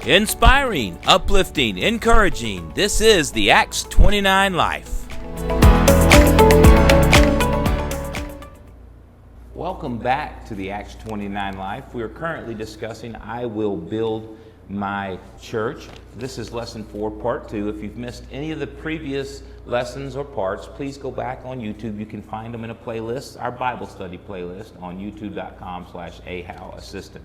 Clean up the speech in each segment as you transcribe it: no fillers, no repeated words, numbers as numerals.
Inspiring, uplifting, encouraging. This is the Acts 29 Life. Welcome back to the Acts 29 Life. We are currently discussing I Will Build My Church. This is lesson 4, part 2. If you've missed any of the previous lessons or parts, please go back on YouTube. You can find them in a playlist, our Bible study playlist on youtube.com/ahalassistant.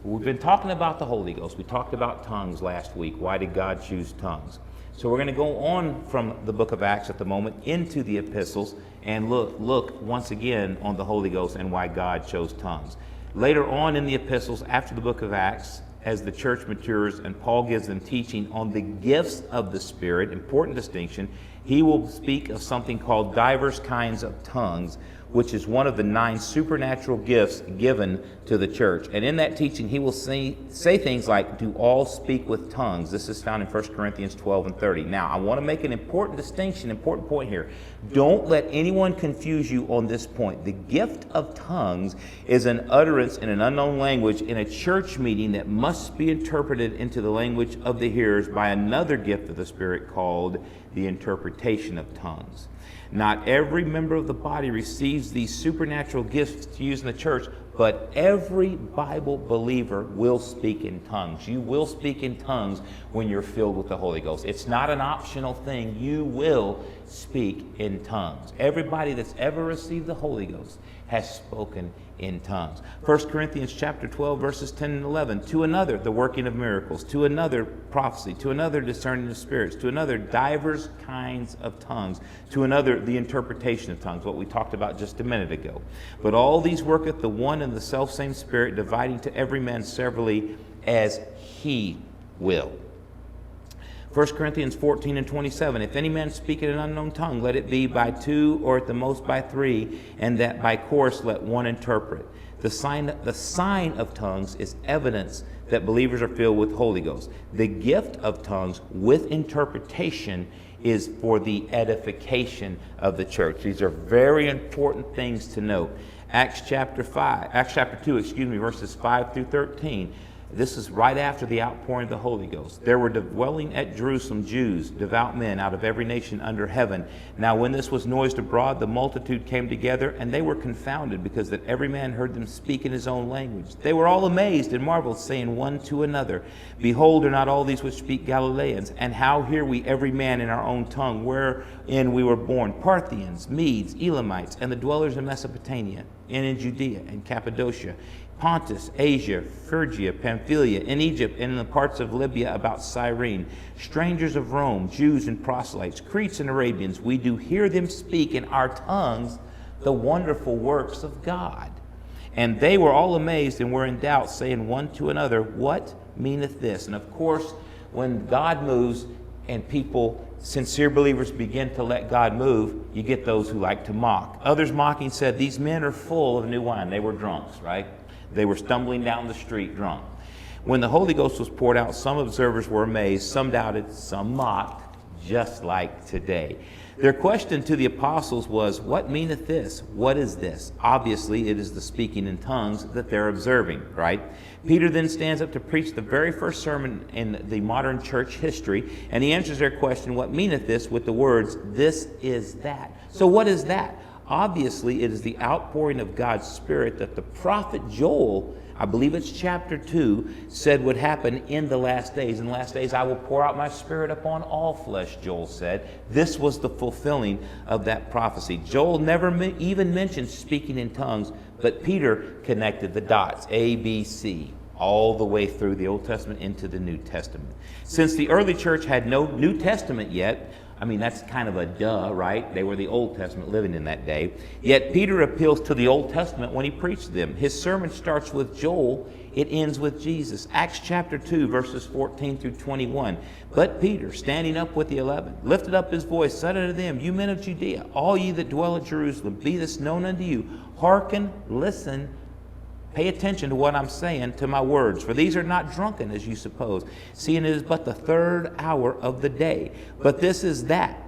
We've been talking about the Holy Ghost. We talked about tongues last week. Why did God choose tongues? So we're going to go on from the book of Acts at the moment into the epistles and look once again on the Holy Ghost and why God chose tongues. Later on in the epistles, after the book of Acts, as the church matures and Paul gives them teaching on the gifts of the Spirit, important distinction, he will speak of something called diverse kinds of tongues, which is one of the 9 supernatural gifts given to the church. And in that teaching, he will say things like, do all speak with tongues? This is found in 1 Corinthians 12 and 30. Now, I want to make an important distinction, important point here. Don't let anyone confuse you on this point. The gift of tongues is an utterance in an unknown language in a church meeting that must be interpreted into the language of the hearers by another gift of the Spirit called the interpretation of tongues. Not every member of the body receives these supernatural gifts to use in the church, but every Bible believer will speak in tongues. You will speak in tongues when you're filled with the Holy Ghost. It's not an optional thing. You will speak in tongues. Everybody that's ever received the Holy Ghost has spoken in tongues. 1 Corinthians chapter 12, verses 10 and 11. To another, the working of miracles. To another, prophecy. To another, discerning of spirits. To another, divers kinds of tongues. To another, the interpretation of tongues, what we talked about just a minute ago. But all these worketh the one and the selfsame Spirit, dividing to every man severally as he will. 1 Corinthians 14 and 27, if any man speak in an unknown tongue, let it be by 2 or at the most by 3, and that by course let one interpret. The sign of tongues is evidence that believers are filled with Holy Ghost. The gift of tongues with interpretation is for the edification of the church. These are very important things to note. Acts chapter 2, verses 5 through 13. This is right after the outpouring of the Holy Ghost. There were dwelling at Jerusalem Jews, devout men out of every nation under heaven. Now when this was noised abroad, the multitude came together, and they were confounded, because that every man heard them speak in his own language. They were all amazed and marveled, saying one to another, Behold, are not all these which speak Galileans? And how hear we every man in our own tongue, wherein we were born? Parthians, Medes, Elamites, and the dwellers in Mesopotamia, and in Judea and Cappadocia, Pontus, Asia, Phrygia, Pamphylia, in Egypt, and in the parts of Libya about Cyrene, strangers of Rome, Jews and proselytes, Cretes and Arabians, we do hear them speak in our tongues the wonderful works of God. And they were all amazed and were in doubt, saying one to another, What meaneth this? And of course, when God moves and people, sincere believers, begin to let God move, you get those who like to mock. Others mocking said, These men are full of new wine. They were drunks, right? They were stumbling down the street drunk. When the Holy Ghost was poured out, some observers were amazed, some doubted, some mocked, just like today. Their question to the apostles was, What meaneth this? What is this? Obviously, it is the speaking in tongues that they're observing, right? Peter then stands up to preach the very first sermon in the modern church history, and he answers their question, What meaneth this? With the words, This is that. So what is that? Obviously, it is the outpouring of God's Spirit that the prophet Joel, I believe it's chapter 2, said would happen in the last days. In the last days, I will pour out my Spirit upon all flesh, Joel said. This was the fulfilling of that prophecy. Joel never even mentioned speaking in tongues, but Peter connected the dots, A, B, C, all the way through the Old Testament into the New Testament. Since the early church had no New Testament yet, I mean, that's kind of a duh, right? They were the Old Testament living in that day. Yet Peter appeals to the Old Testament when he preached them. His sermon starts with Joel. It ends with Jesus. Acts chapter 2, verses 14 through 21. But Peter, standing up with the 11, lifted up his voice, said unto them, You men of Judea, all ye that dwell at Jerusalem, be this known unto you. Hearken, listen, pay attention to what I'm saying, to my words, for these are not drunken as you suppose, seeing it is but the 3rd hour of the day. But this is that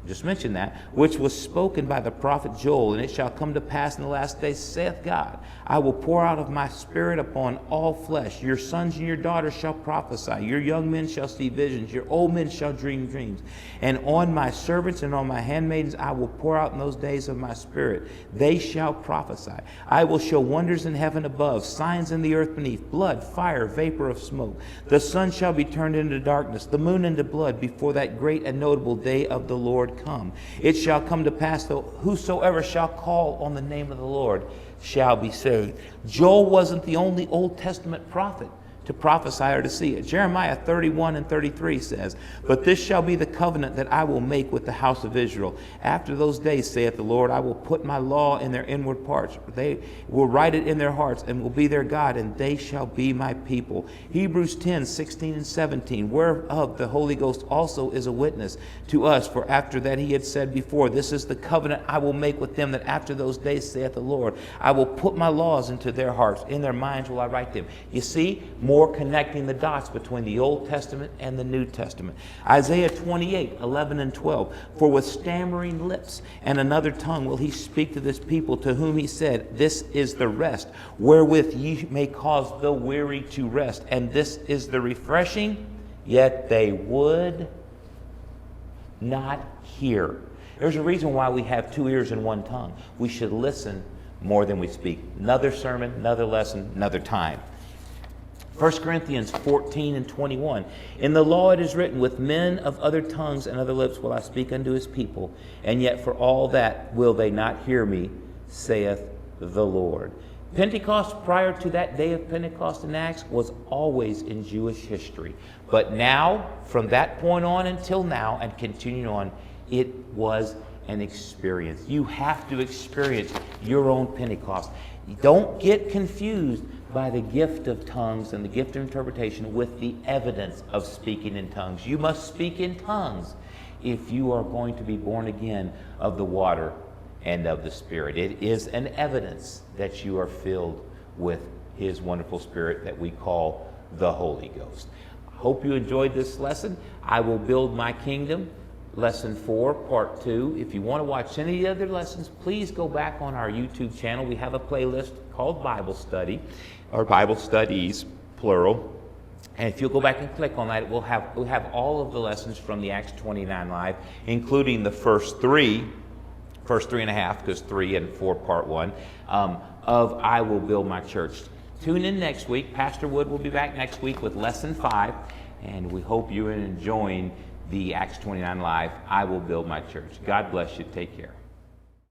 just mentioned that, which was spoken by the prophet Joel. And it shall come to pass in the last days, saith God, I will pour out of my spirit upon all flesh. Your sons and your daughters shall prophesy. Your young men shall see visions. Your old men shall dream dreams. And on my servants and on my handmaidens I will pour out in those days of my spirit. They shall prophesy. I will show wonders in heaven above, signs in the earth beneath, blood, fire, vapor of smoke. The sun shall be turned into darkness, the moon into blood, before that great and notable day of the Lord come. It shall come to pass that whosoever shall call on the name of the Lord shall be saved. Joel wasn't the only Old Testament prophet to prophesy or to see it. Jeremiah 31:33 says, But this shall be the covenant that I will make with the house of Israel. After those days, saith the Lord, I will put my law in their inward parts. They will write it in their hearts, and will be their God, and they shall be my people. Hebrews 10:16-17, whereof the Holy Ghost also is a witness to us. For after that he had said before, This is the covenant I will make with them, that after those days, saith the Lord, I will put my laws into their hearts, in their minds will I write them. You see, more connecting the dots between the Old Testament and the New Testament. Isaiah 28:11-12, For with stammering lips and another tongue will he speak to this people, to whom he said, This is the rest, wherewith ye may cause the weary to rest, and this is the refreshing, yet they would not hear. There's a reason why we have 2 ears and 1 tongue. We should listen more than we speak. Another sermon, another lesson, another time. 1 Corinthians 14:21. In the law it is written, With men of other tongues and other lips will I speak unto his people, and yet for all that will they not hear me, saith the Lord. Pentecost, prior to that day of Pentecost in Acts, was always in Jewish history. But now, from that point on until now and continuing on, it was an experience. You have to experience your own Pentecost. Don't get confused by the gift of tongues and the gift of interpretation with the evidence of speaking in tongues. You must speak in tongues if you are going to be born again of the water and of the Spirit. It is an evidence that you are filled with His wonderful Spirit that we call the Holy Ghost. I hope you enjoyed this lesson. I will build my kingdom. Lesson 4, Part 2. If you want to watch any of the other lessons, please go back on our YouTube channel. We have a playlist called Bible Study, or Bible Studies, plural. And if you'll go back and click on that, we'll have all of the lessons from the Acts 29 Live, including the first three and a half, because 3 and 4, Part 1, of I Will Build My Church. Tune in next week. Pastor Wood will be back next week with Lesson 5, and we hope you're enjoying the Acts 29 Live, I Will Build My Church. God bless you. Take care.